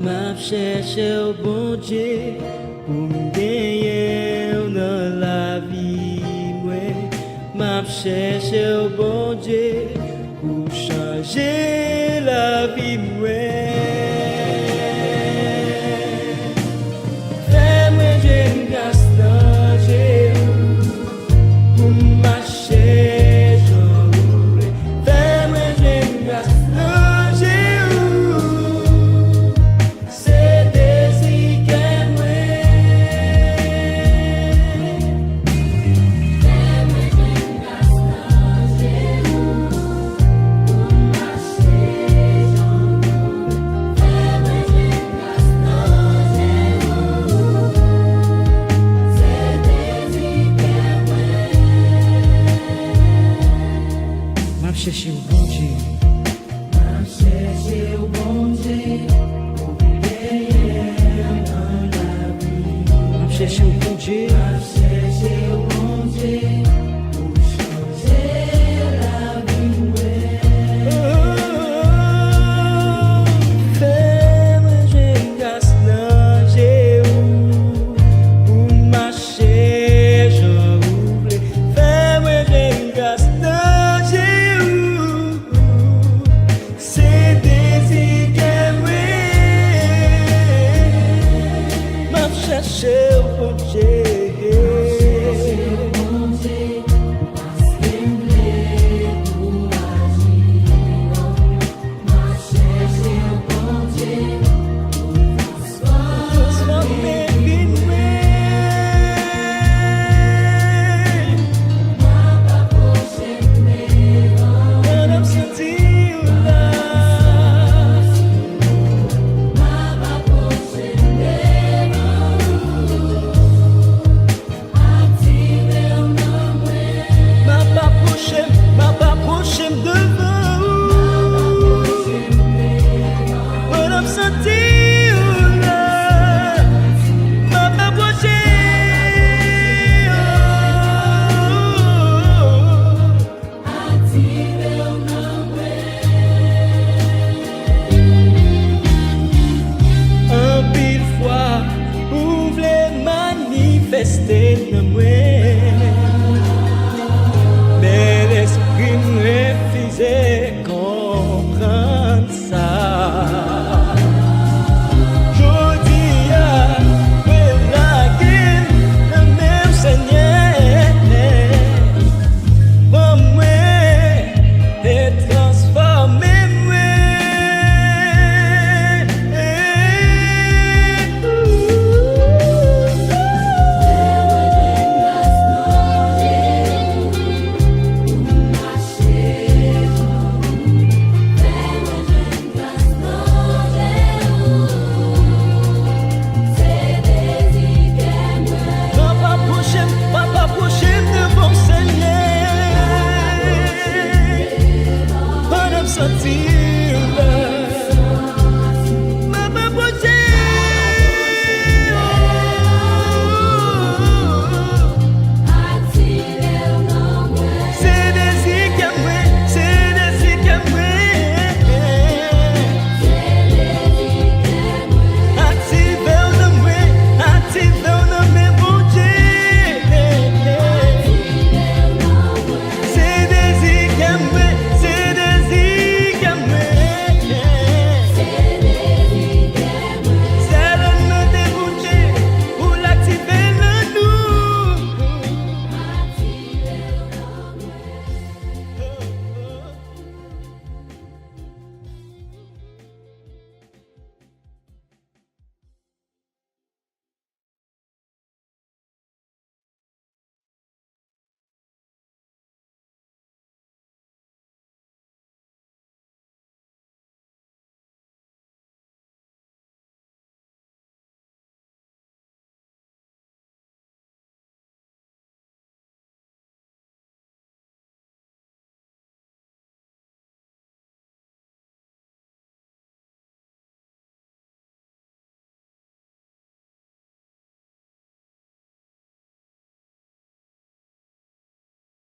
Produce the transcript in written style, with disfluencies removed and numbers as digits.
m'a cherché au bon Dieu pour me gagner dans la vie. M'a cherché au bon Dieu pour changer la vie. Fais-moi une grâce dans Dieu pour marcher, j'en fais-moi une grâce dans Dieu. C'est désir qu'elle chercher au bon Dieu, chercher au bon Dieu, pour gagner dans la vie. Chercher au bon Dieu, chercher au bon Dieu, pour changer la vie. Fais-moi une grâce dans Dieu, pour marcher, j'en oublie. Fais-moi une grâce dans Dieu. Chercher au bon Dieu, parce qu'il voulait tout agir. M'a cherché au bon Dieu, pour transformer vie. M'a pas approché de mes rangs, madame sentir là. M'a pas approché de mes rangs. M'a pas approché devant. Madame sentir là. M'a pas approché. Un pile fois, vous voulez manifester dans moi. Refusez comprendre ça. Je dis à la gueule, le même Seigneur, pour moi, et transformer moi. Sentir